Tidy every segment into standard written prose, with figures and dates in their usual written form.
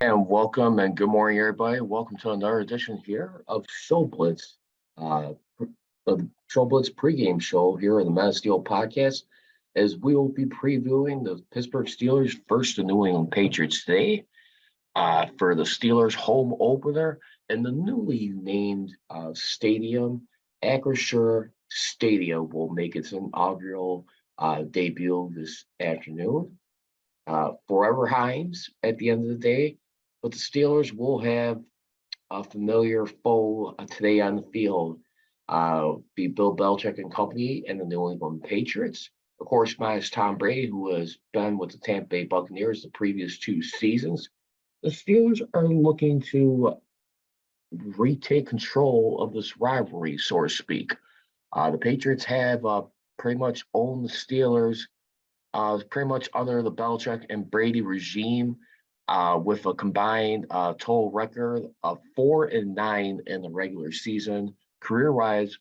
And welcome and good morning, everybody. Welcome to another edition here of Show Blitz, the Show Blitz pregame show here on the Man of Steel podcast, as we will be previewing the Pittsburgh Steelers versus the New England Patriots today for the Steelers home opener in the newly named stadium. Acrisure Stadium will make its inaugural debut this afternoon. Forever Hines at the end of the day. But the Steelers will have a familiar foe today on the field, be Bill Belichick and company and the New England Patriots. Of course, minus Tom Brady, who has been with the Tampa Bay Buccaneers the previous two seasons. The Steelers are looking to retake control of this rivalry, so to speak. The Patriots have pretty much owned the Steelers pretty much under the Belichick and Brady regime, with a combined total record of 4-9 in the regular season, career-wise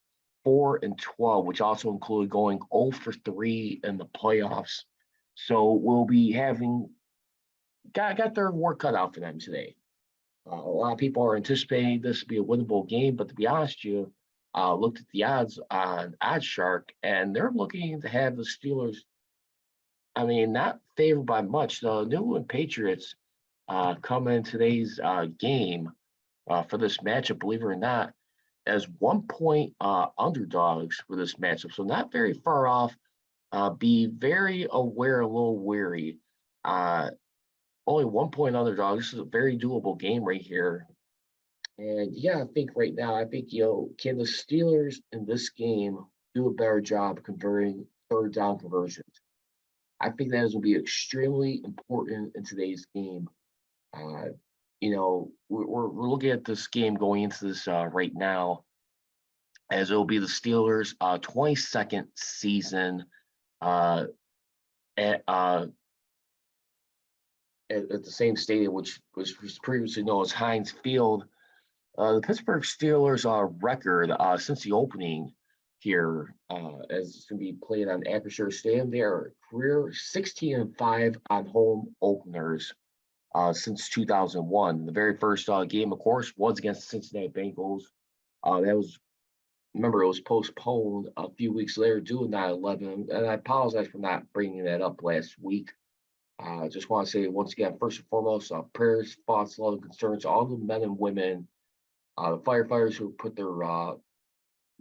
4-12, which also included going 0 for 3 in the playoffs. So we'll be having got their work cut out for them today. A lot of people are anticipating this to be a winnable game, but to be honest, you looked at the odds on OddsShark, and they're looking to have the Steelers. I mean, not favored by much. The New England Patriots come in today's game for this matchup, believe it or not, as 1 point underdogs for this matchup. So not very far off. Be very aware, a little wary. Only 1 point underdog. This is a very doable game right here. And yeah, I think right now, can the Steelers in this game do a better job converting third down conversions? I think that is going to be extremely important in today's game. We're looking at this game going into this right now, as it will be the Steelers' 22nd season at the same stadium, which was previously known as Heinz Field. The Pittsburgh Steelers' record since the opening here, as it's going to be played on Acrisure Stadium, they are career 16-5 on home openers since 2001. The very first game, of course, was against the Cincinnati Bengals. It was postponed a few weeks later due to 9/11, and I apologize for not bringing that up last week. I just want to say once again, first and foremost, prayers, thoughts, love, and concerns to all the men and women, the firefighters who put their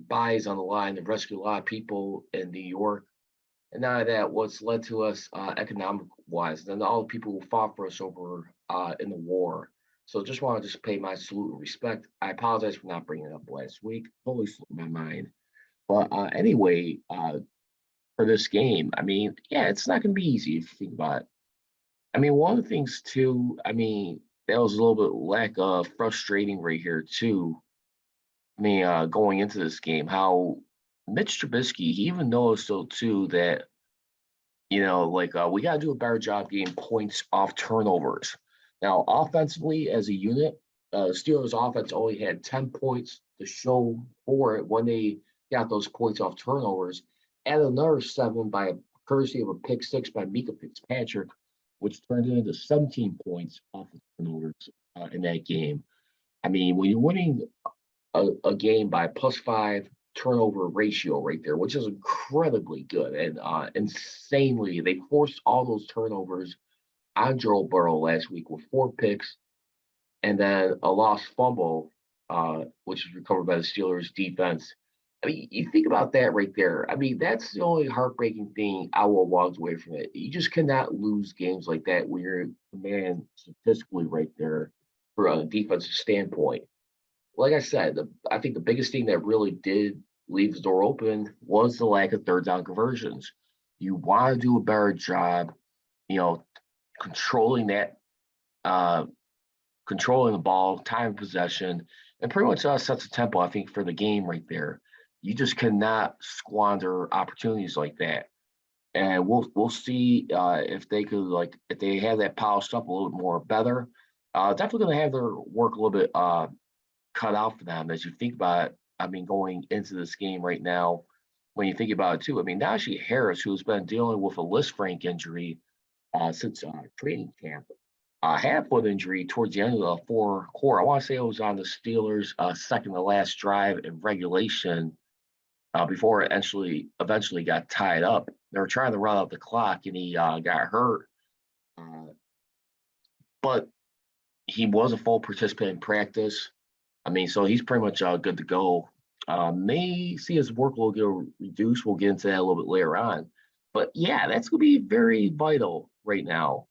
buys on the line to rescue a lot of people in New York. And now that what's led to us economic wise, and all the people who fought for us over in the war. So just want to pay my salute and respect. I apologize for not bringing it up last week. Totally slipped my mind. But anyway, for this game, I mean, yeah, it's not going to be easy if you think about it. I mean, one of the things too, that was a little bit lack of frustrating right here too. Going into this game, how Mitch Trubisky, he even knows though too that, we got to do a better job getting points off turnovers. Now, offensively as a unit, Steelers offense only had 10 points to show for it when they got those points off turnovers, and another 7 by courtesy of a pick 6 by Mika Fitzpatrick, which turned into 17 points off of turnovers in that game. I mean, when you're winning a game by +5 turnover ratio right there, which is incredibly good and insanely. They forced all those turnovers on Joe Burrow last week with 4 picks and then a lost fumble, which was recovered by the Steelers defense. I mean, you think about that right there. I mean, that's the only heartbreaking thing I will walk away from it. You just cannot lose games like that when you're the man statistically right there for a defensive standpoint. Like I said, I think the biggest thing that really did leave the door open was the lack of third down conversions. You want to do a better job, controlling that, controlling the ball, time of possession, and pretty much sets a tempo, I think, for the game right there. You just cannot squander opportunities like that. And we'll see if they could, if they have that polished up a little bit more better. Definitely going to have their work a little bit cut out for them as you think about it. Going into this game right now, when you think about it too, Najee Harris, who's been dealing with a Lisfranc injury since training camp, had a foot injury towards the end of the fourth quarter. I want to say it was on the Steelers' second to last drive in regulation before it eventually got tied up. They were trying to run out the clock, and he got hurt. But he was a full participant in practice. I mean, so he's pretty much good to go. May see his workload get reduced. We'll get into that a little bit later on. But yeah, that's going to be very vital right now.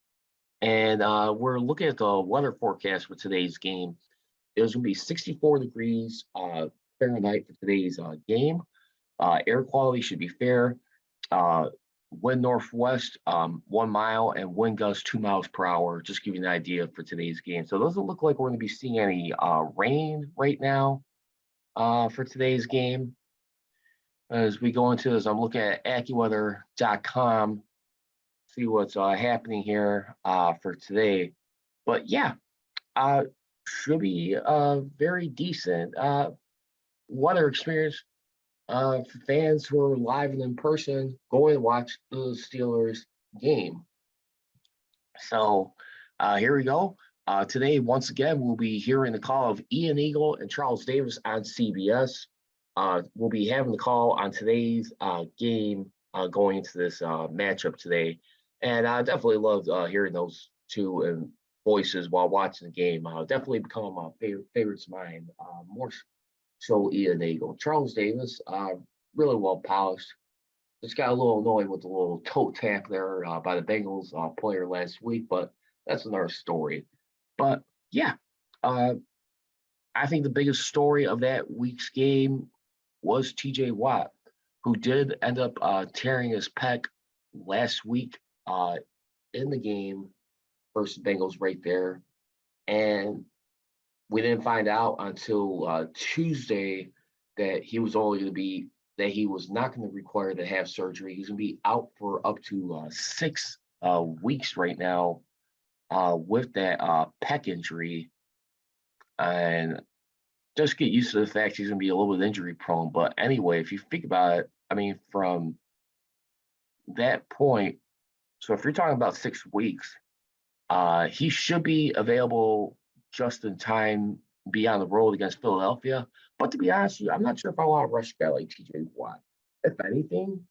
And we're looking at the weather forecast for today's game. It was going to be 64 degrees Fahrenheit for today's game. Air quality should be fair. Wind northwest 1 mile and wind gusts 2 miles per hour. Just give you an idea for today's game. So it doesn't look like we're going to be seeing any rain right now for today's game. As we go into this, I'm looking at AccuWeather.com, see what's happening here for today. But yeah, should be very decent weather experience for fans who are live and in person going to watch the Steelers game. So here we go. Today, once again, we'll be hearing the call of Inagural and Charles Davis on CBS. We'll be having the call on today's game going into this matchup today. And I definitely love hearing those two voices while watching the game. Definitely become favorites of mine. More so Inagural. Charles Davis, really well polished. Just got a little annoyed with the little toe tap there by the Bengals player last week, but that's another story. But yeah, I think the biggest story of that week's game was TJ Watt, who did end up tearing his pec last week in the game versus Bengals right there. And we didn't find out until Tuesday that he was not going to require to have surgery. He's going to be out for up to 6 weeks right now with that pec injury. And just get used to the fact he's going to be a little bit injury prone. But anyway, if you think about it, I mean, from that point, so if you're talking about 6 weeks, he should be available just in time, be on the road against Philadelphia. But to be honest with you, I'm not sure if I want to rush a guy like TJ Watt. If anything,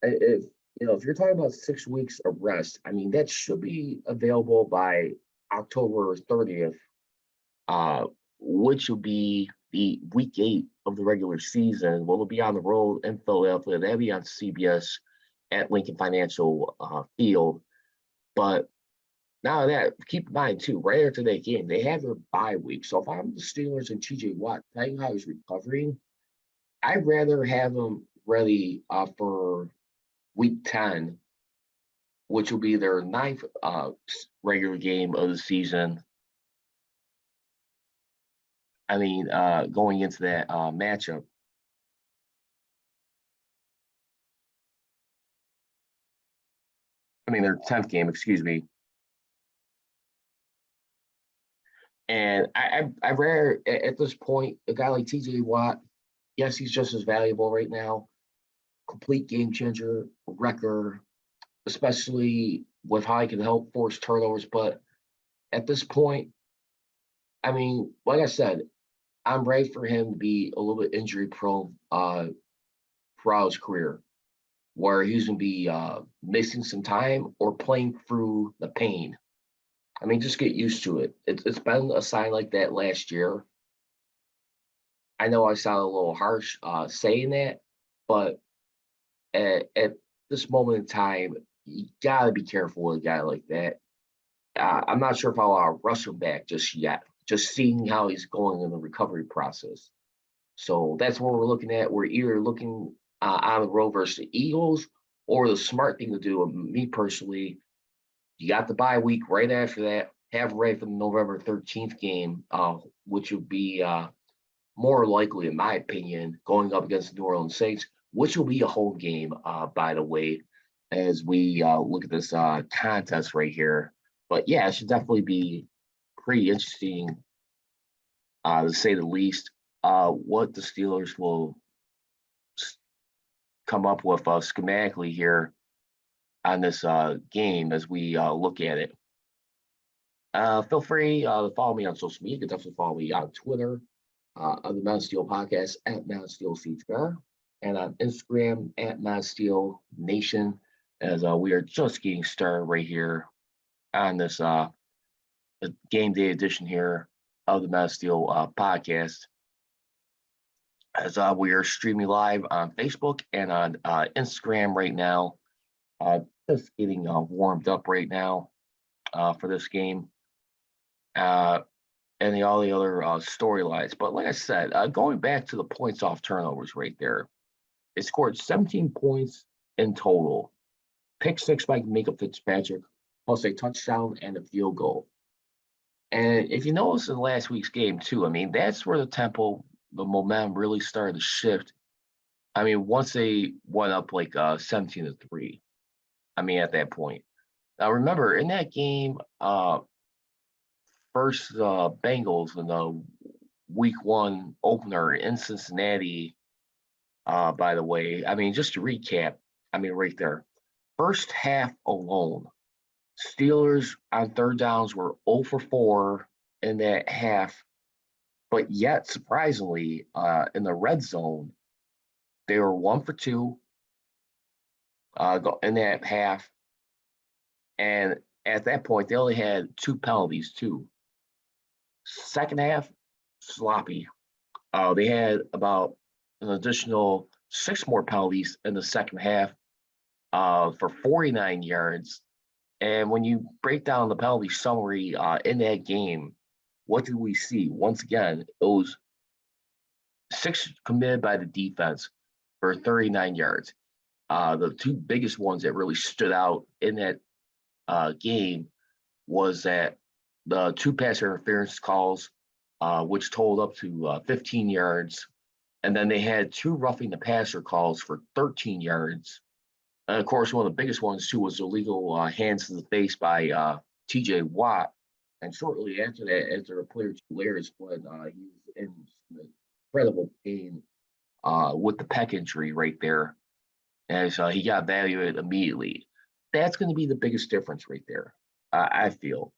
if you're talking about 6 weeks of rest, I mean, that should be available by October 30th, which will be the week 8 of the regular season. Well, it'll be on the road in Philadelphia. That'll be on CBS at Lincoln Financial Field. But now that, keep in mind too, right after that game, they have their bye week. So if I'm the Steelers and TJ Watt, depending how he's recovering, I'd rather have him ready for week 10, which will be their 9th regular game of the season. I mean, going into that matchup. I mean, their 10th game, excuse me. And I'd rather, at this point, a guy like TJ Watt, yes, he's just as valuable right now. Complete game changer, wrecker, especially with how he can help force turnovers. But at this point, I mean, like I said, I'm ready for him to be a little bit injury prone throughout his career, where he's going to be missing some time or playing through the pain. I mean, just get used to it. It's been a sign like that last year. I know I sound a little harsh saying that, but at this moment in time, you got to be careful with a guy like that. I'm not sure if I'll rush him back just yet, just seeing how he's going in the recovery process. So that's what we're looking at. We're either looking on the road versus the Eagles, or the smart thing to do, me personally, you got the bye week right after that. Have it ready for the November 13th game, which would be more likely, in my opinion, going up against the New Orleans Saints, which will be a home game, by the way, as we look at this contest right here. But yeah, it should definitely be pretty interesting, to say the least, what the Steelers will come up with schematically here on this game as we look at it. Feel free to follow me on social media. You can definitely follow me on Twitter, on the Man of Steel podcast at Man of Steel CTR, and on Instagram at Man of Steel Nation, as we are just getting started right here on this game day edition here of the Man of Steel podcast. As we are streaming live on Facebook and on Instagram right now, just getting warmed up right now for this game. And all the other storylines. But like I said, going back to the points off turnovers right there, it scored 17 points in total. Pick six by Minka Fitzpatrick, plus a touchdown and a field goal. And if you notice in last week's game too, I mean, that's where the momentum really started to shift. I mean, once they went up like 17-3. I mean, at that point. Now remember, in that game, first Bengals in the week one opener in Cincinnati, by the way. I mean, just to recap, I mean, right there. First half alone, Steelers on third downs were 0 for 4 in that half. But yet, surprisingly, in the red zone, they were 1 for 2 in that half. And at that point, they only had 2 penalties, too. Second half, sloppy. They had about an additional 6 more penalties in the second half for 49 yards. And when you break down the penalty summary in that game, what did we see? Once again, it was 6 committed by the defense for 39 yards. The 2 biggest ones that really stood out in that game was that the 2 pass interference calls, which totaled up to 15 yards. And then they had 2 roughing the passer calls for 13 yards. And of course, one of the biggest ones, too, was illegal hands to the face by TJ Watt. And shortly after that, after a player 2 layers, when he was in incredible pain with the pec injury right there, as he got evaluated immediately. That's going to be the biggest difference right there, I feel.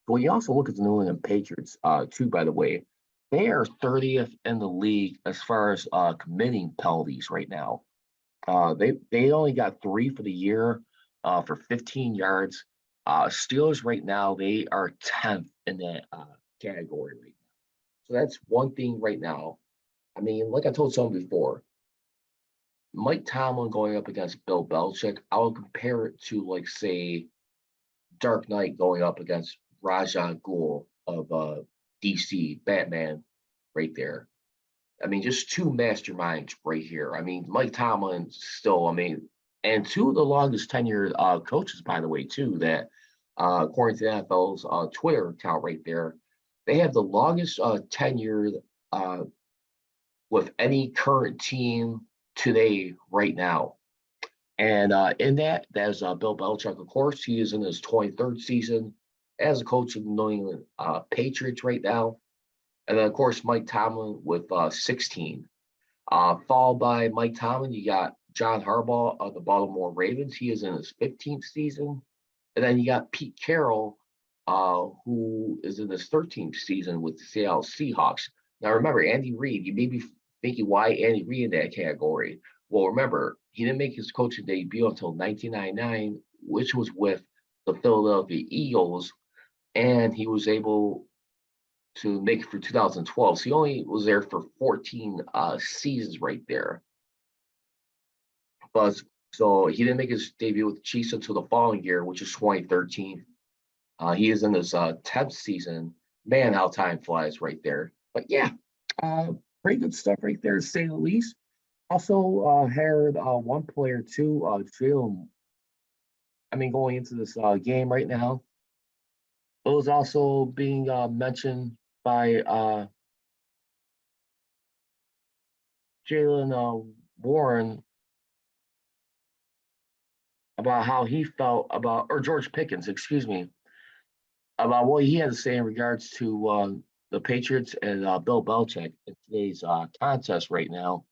But when you also look at the New England Patriots, too, by the way, they are 30th in the league as far as committing penalties right now. They only got 3 for the year for 15 yards. Steelers right now, they are 10th in that category right now. So that's one thing right now. I mean, like I told someone before, Mike Tomlin going up against Bill Belichick, I would compare it to, like, say, Dark Knight going up against Rajan Ghul of DC, Batman, right there. I mean, just 2 masterminds right here. I mean, Mike Tomlin still, I mean, and 2 of the longest tenured coaches, by the way, too, that according to the NFL's Twitter account right there, they have the longest tenured with any current team today right now. And in that's Bill Belichick, of course. He is in his 23rd season as a coach of the New England Patriots right now. And then, of course, Mike Tomlin with 16. Followed by Mike Tomlin, you got John Harbaugh of the Baltimore Ravens. He is in his 15th season. And then you got Pete Carroll, who is in his 13th season with the Seattle Seahawks. Now, remember, Andy Reid, you may be thinking, why Andy Reid in that category? Well, remember, he didn't make his coaching debut until 1999, which was with the Philadelphia Eagles, and he was able to make it for 2012. So he only was there for 14 seasons right there. But so he didn't make his debut with the Chiefs until the following year, which is 2013. He is in his 10th season. Man, how time flies right there. But yeah, pretty good stuff right there, to say the least. Also heard one player too, Jalen. I mean, going into this game right now, it was also being mentioned by Jalen Warren about how he felt about, or George Pickens, excuse me, about what he had to say in regards to the Patriots and Bill Belichick in today's contest right now.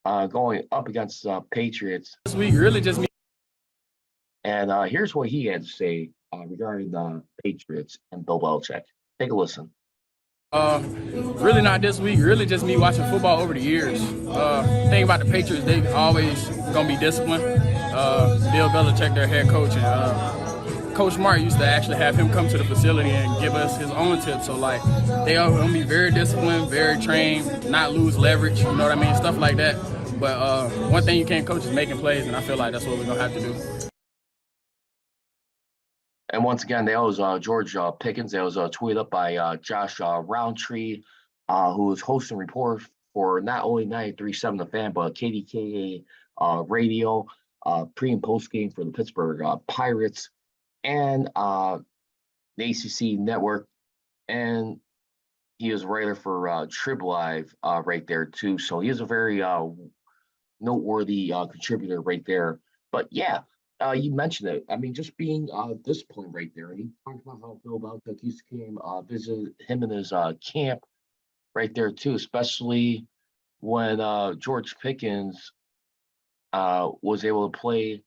Going up against Patriots. This week really just And here's what he had to say regarding the Patriots and Bill Belichick. Take a listen. Really not this week. Really just me watching football over the years. Thing about the Patriots, they always gonna be disciplined. Bill Belichick, their head coach, and Coach Mark used to actually have him come to the facility and give us his own tips. So like, they are gonna be very disciplined, very trained, not lose leverage. You know what I mean? Stuff like that. But one thing you can't coach is making plays, and I feel like that's what we're gonna have to do. And once again, that was George Pickens. That was tweeted up by Josh Roundtree, who was hosting report for not only 93.7 The Fan, but KDKA radio, pre and post game for the Pittsburgh Pirates and the ACC network. And he is a writer for Trib Live right there, too. So he is a very noteworthy contributor right there. But yeah, you mentioned it. I mean, just being disciplined right there. And he talked about how Bill Belichick used to came visit him in his camp right there too, especially when George Pickens was able to play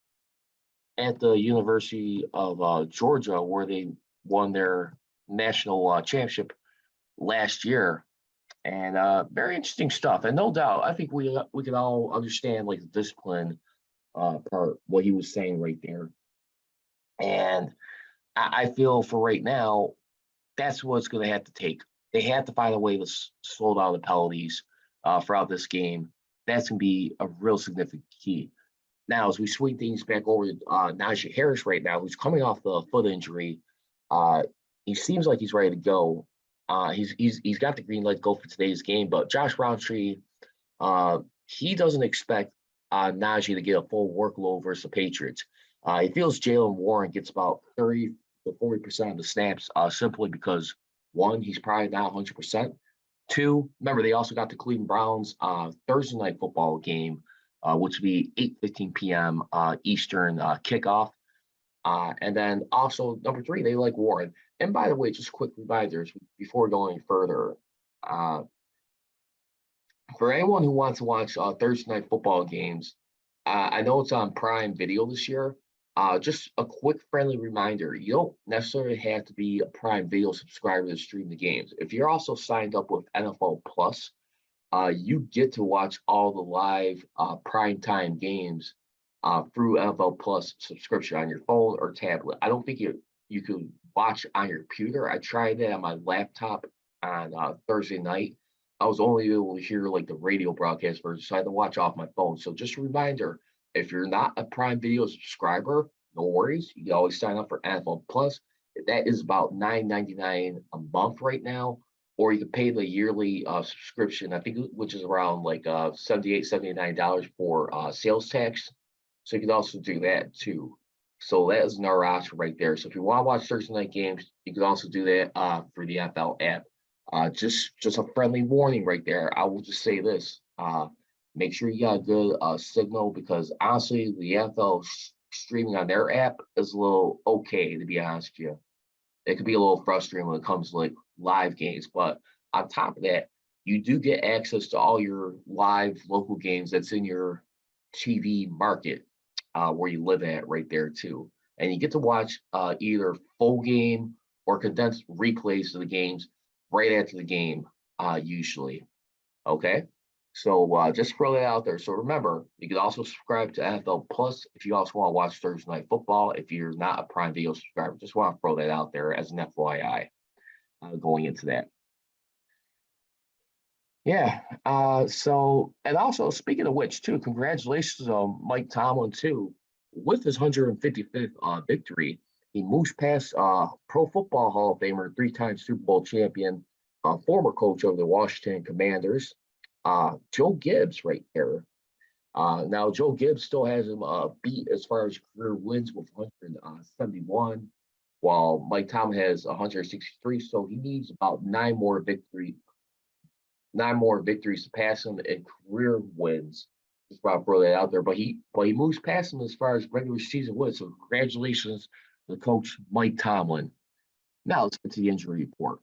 at the University of Georgia, where they won their national championship last year. And very interesting stuff. And no doubt, I think we can all understand like the discipline part, what he was saying right there. And I feel for right now, that's what it's going to have to take. They have to find a way to slow down the penalties throughout this game. That's going to be a real significant key. Now, as we swing things back over to Najee Harris right now, who's coming off the foot injury, he seems like he's ready to go. He's got the green light to go for today's game, but Josh Roundtree, he doesn't expect Najee to get a full workload versus the Patriots. He feels Jaylen Warren gets about 30 to 40% of the snaps simply because, one, he's probably not 100%. Two, remember, they also got the Cleveland Browns Thursday night football game, which would be 8:15 p.m. Eastern kickoff. And then also, number three, they like Warren. And by the way, just quick reminders before going further. For anyone who wants to watch Thursday night football games, I know it's on Prime Video this year. Just a quick friendly reminder, you don't necessarily have to be a Prime Video subscriber to stream the games. If you're also signed up with NFL Plus, you get to watch all the live primetime games through NFL Plus subscription on your phone or tablet. I don't think you can watch on your computer. I tried that on my laptop on Thursday night. I was only able to hear like the radio broadcast version, so I had to watch off my phone. So just a reminder, if you're not a Prime Video subscriber, no worries. You can always sign up for NFL Plus. That is about $9.99 a month right now, or you can pay the yearly subscription, I think, which is around like $78, $79 for sales tax. So you can also do that too. So that is another option right there. So if you want to watch Thursday night games, you can also do that for the NFL app. Just a friendly warning right there. I will just say this. Make sure you got a good signal, because honestly, the NFL streaming on their app is a little okay, to be honest with you. It could be a little frustrating when it comes to like live games, but on top of that, you do get access to all your live local games that's in your TV market where you live at right there too. And you get to watch either full game or condensed replays of the games right after the game, usually. Okay. So just throw that out there. So remember, you can also subscribe to NFL Plus if you also want to watch Thursday Night Football. If you're not a Prime Video subscriber, just want to throw that out there as an FYI going into that. Yeah. So, and also speaking of which, too, congratulations on Mike Tomlin too, with his 155th victory. He moves past Pro Football Hall of Famer, three-time Super Bowl champion, former coach of the Washington Commanders, Joe Gibbs right there. Now, Joe Gibbs still has him beat as far as career wins with 171, while Mike Tomlin has 163. So he needs about nine more victories to pass him in career wins. Just about to throw that out there. But he moves past him as far as regular season wins. So congratulations to coach Mike Tomlin. Now let's get to the injury report.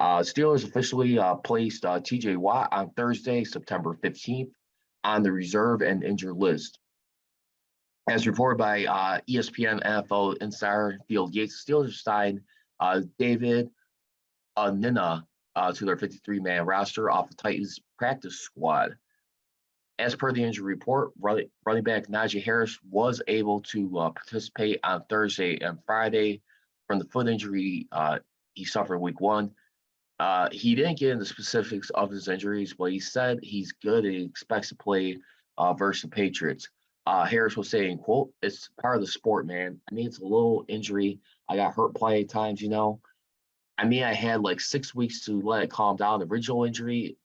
Steelers officially placed TJ Watt on Thursday, September 15th, on the reserve and injured list. As reported by ESPN NFL insider Bill Gates, Steelers signed David Nina to their 53-man roster off the Titans practice squad. As per the injury report, running back Najee Harris was able to participate on Thursday and Friday from the foot injury he suffered in week 1. He didn't get into specifics of his injuries, but he said he's good and he expects to play versus the Patriots. Harris was saying, quote, "It's part of the sport, man. I mean, it's a little injury. I got hurt plenty of times, I mean, I had like 6 weeks to let it calm down, the original injury,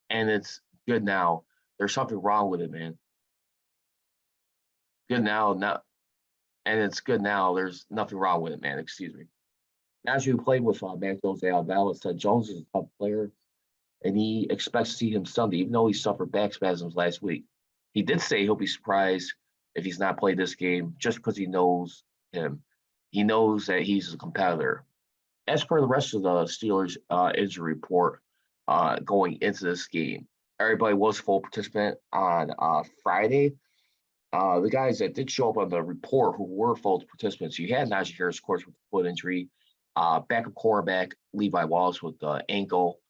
and it's good now. There's something wrong with it, man. Good now, and it's good now. There's nothing wrong with it, man. Excuse me." Najee, who played with Mac Jones at Alabama, said Jones is a tough player, and he expects to see him Sunday, even though he suffered back spasms last week. He did say he'll be surprised if he's not played this game just because he knows him. He knows that he's a competitor. As per the rest of the Steelers injury report going into this game, everybody was full participant on Friday. The guys that did show up on the report who were full participants, you had Najee Harris, of course, with the foot injury, backup quarterback Levi Wallace with the ankle,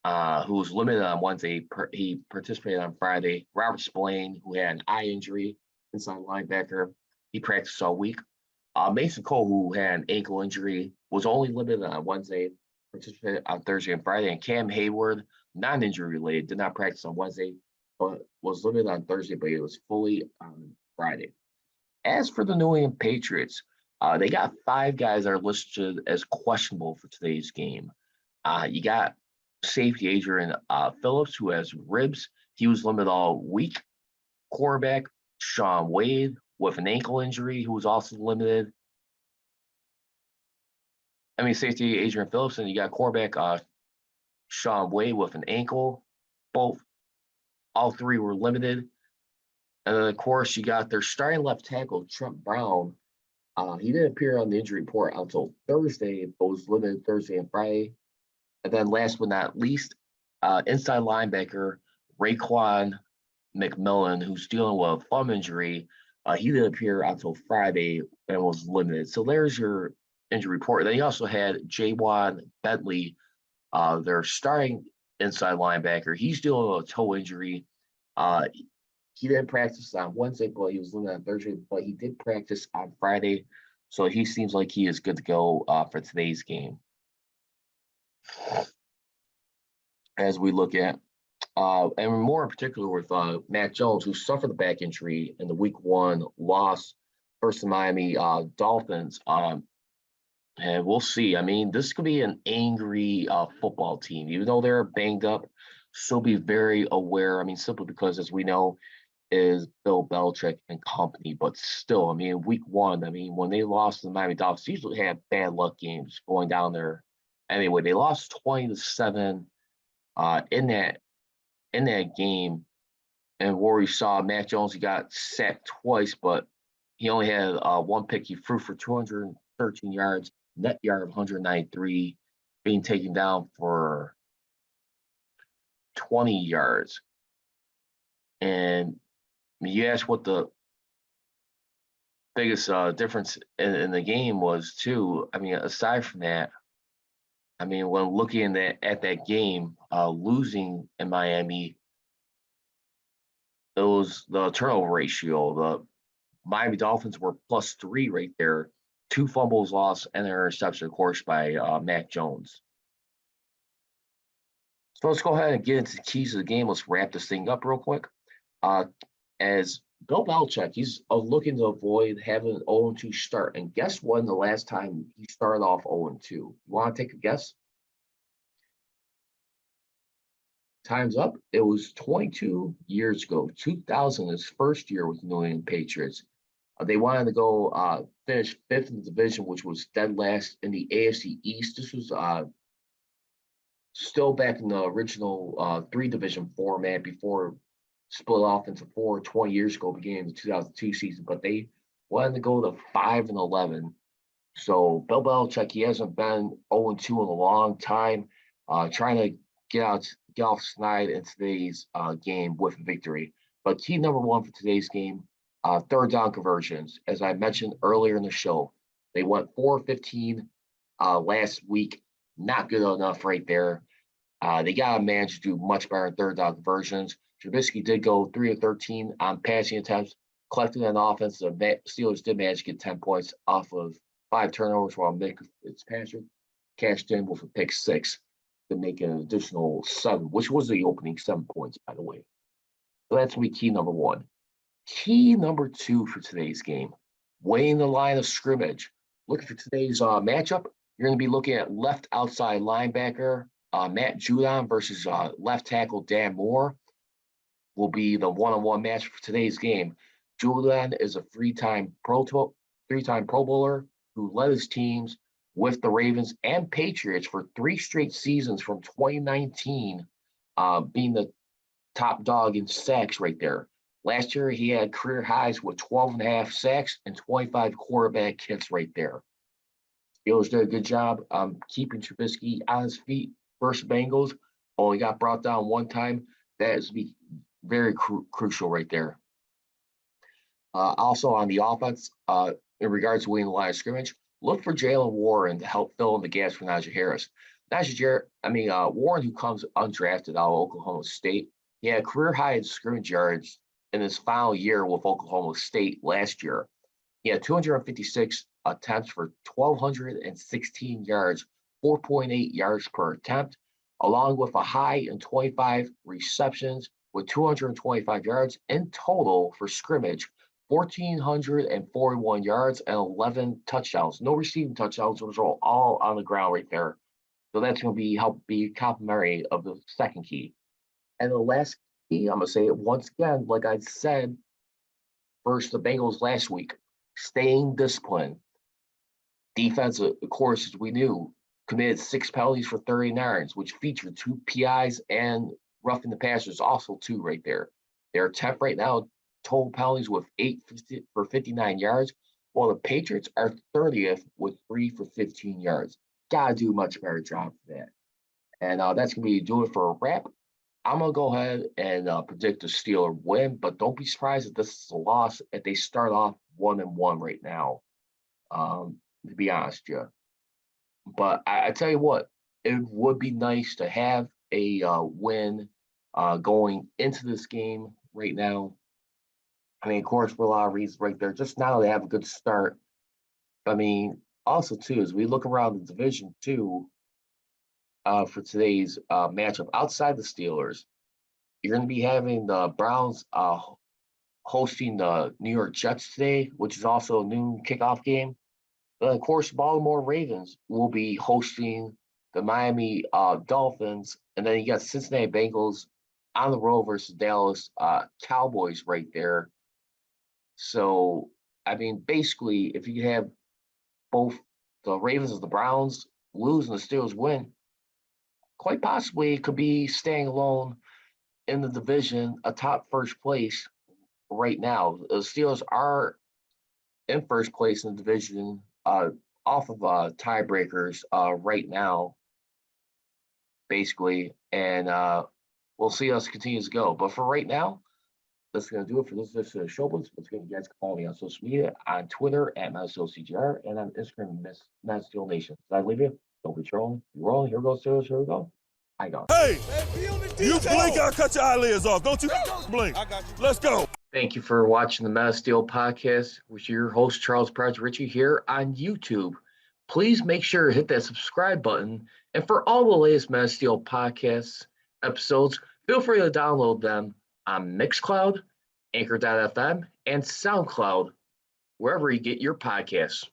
who was limited on Wednesday. He participated on Friday. Robert Spillane, who had an eye injury, inside linebacker, he practiced all week. Mason Cole, who had an ankle injury, was only limited on Wednesday, participated on Thursday and Friday. And Cam Hayward, non-injury related, did not practice on Wednesday, but was limited on Thursday, but he was fully on Friday. As for the New England Patriots, they got 5 guys that are listed as questionable for today's game. You got safety Adrian Phillips, who has ribs. He was limited all week. Quarterback Sean Wade with an ankle injury, who was also limited. Safety Adrian Phillips, and you got quarterback Sean Wade with an ankle. All 3 were limited. And then, of course, you got their starting left tackle, Trent Brown. He didn't appear on the injury report until Thursday, but was limited Thursday and Friday. And then last but not least, inside linebacker Raekwon McMillan, who's dealing with a thumb injury. He didn't appear until Friday and was limited. So there's your injury report. Then you also had Jaywan Bentley, their starting inside linebacker. He's dealing with a toe injury. He didn't practice on Wednesday, but he was limited on Thursday, but he did practice on Friday. So he seems like he is good to go for today's game. As we look at, and more in particular with Mac Jones, who suffered the back injury in the week 1 loss versus the Miami Dolphins. And we'll see. This could be an angry football team. Even though they're banged up, still be very aware. Simply because, as we know, is Bill Belichick and company. But still, week 1, when they lost to the Miami Dolphins, usually had bad luck games going down there. Anyway, they lost 20-7 in that game, and where we saw Mac Jones, he got sacked twice, but he only had 1 pick. He threw for 213 yards, net yard of 193, being taken down for 20 yards. And you asked what the biggest difference in the game was too. Aside from that, when looking at that game, losing in Miami, it was the turnover ratio. The Miami Dolphins were +3 right there. 2 fumbles lost and an interception, of course, by Mac Jones. So let's go ahead and get into the keys of the game. Let's wrap this thing up real quick. As Bill Belichick, he's looking to avoid having an 0-2 start. And guess when the last time he started off 0-2? You want to take a guess? Time's up. It was 22 years ago, 2000, his first year with the New England Patriots. They wanted to go finish 5th in the division, which was dead last in the AFC East. This was still back in the original 3-division format before split off into 4 20 years ago, beginning of the 2002 season. But they wanted to go to 5-11. So Bill Belichick, he hasn't been 0-2 in a long time, trying to get off snide in today's game with a victory. But key number 1 for today's game, third down conversions. As I mentioned earlier in the show, they went 4-15 last week. Not good enough right there. They got to manage to do much better in third down conversions. Trubisky did go 3 of 13 on passing attempts. Collecting on offense, the Steelers did manage to get 10 points off of 5 turnovers, while Mick Fitzpatrick cashed in with a pick 6 to make an additional 7, which was the opening 7 points, by the way. So that's going to be key number 1. Key number 2 for today's game, weighing the line of scrimmage. Looking for today's matchup, you're going to be looking at left outside linebacker Matt Judon versus left tackle Dan Moore. Will be the one-on-one match for today's game. Judon is a three-time Pro Bowler who led his teams with the Ravens and Patriots for 3 straight seasons from 2019, being the top dog in sacks right there. Last year, he had career highs with 12.5 sacks and 25 quarterback hits right there. Steelers did a good job keeping Trubisky on his feet versus Bengals. Only got brought down 1 time. That is very crucial right there. Also on the offense, in regards to winning the line of scrimmage, look for Jalen Warren to help fill in the gaps for Najee Harris. Warren, who comes undrafted out of Oklahoma State, he had career high in scrimmage yards in his final year with Oklahoma State last year. He had 256 attempts for 1,216 yards, 4.8 yards per attempt, along with a high in 25 receptions with 225 yards in total for scrimmage, 1,441 yards and 11 touchdowns. No receiving touchdowns, those are all on the ground right there. So that's going to help be complementary of the second key. And the last key, I'm going to say it once again, like I said, versus the Bengals last week, staying disciplined. Defense, of course, as we knew, committed 6 penalties for 39, which featured 2 PIs and roughing the passers, also 2 right there. They're 10th right now, total penalties with 8 for 59 yards, while the Patriots are 30th with 3 for 15 yards. Got to do a much better job for that. And that's going to be do it for a wrap. I'm going to go ahead and predict a Steeler win, but don't be surprised if this is a loss if they start off 1-1 right now, to be honest with you. But I tell you what, it would be nice to have a win going into this game right now. I mean, of course, for a lot of reasons right there, just now they have a good start. I mean, also, too, as we look around the division, too, for today's matchup, outside the Steelers, you're going to be having the Browns hosting the New York Jets today, which is also a noon kickoff game. But, of course, Baltimore Ravens will be hosting the Miami Dolphins. And then you got Cincinnati Bengals on the road versus Dallas Cowboys right there. So, I mean, basically, if you have both the Ravens and the Browns lose and the Steelers win, quite possibly it could be staying alone in the division atop first place right now. The Steelers are in first place in the division off of tiebreakers right now, basically. And we'll see how this continues to go. But for right now, that's going to do it for this edition of Showbiz. Once again, you guys can follow me on social media, on Twitter at MansfieldCGR, and on Instagram, Mansfield Nation. Did I leave you? Don't be trolling. You're rolling. Here goes Steelers. Here we go. I got Hey, you blink, I'll cut your eyelids off. Don't you blink. I got you. Let's go. Thank you for watching the Man of Steel podcast with your host, Charles Prodigy Richey, here on YouTube. Please make sure to hit that subscribe button. And for all the latest Man of Steel podcast episodes, feel free to download them on Mixcloud, Anchor.fm, and SoundCloud, wherever you get your podcasts.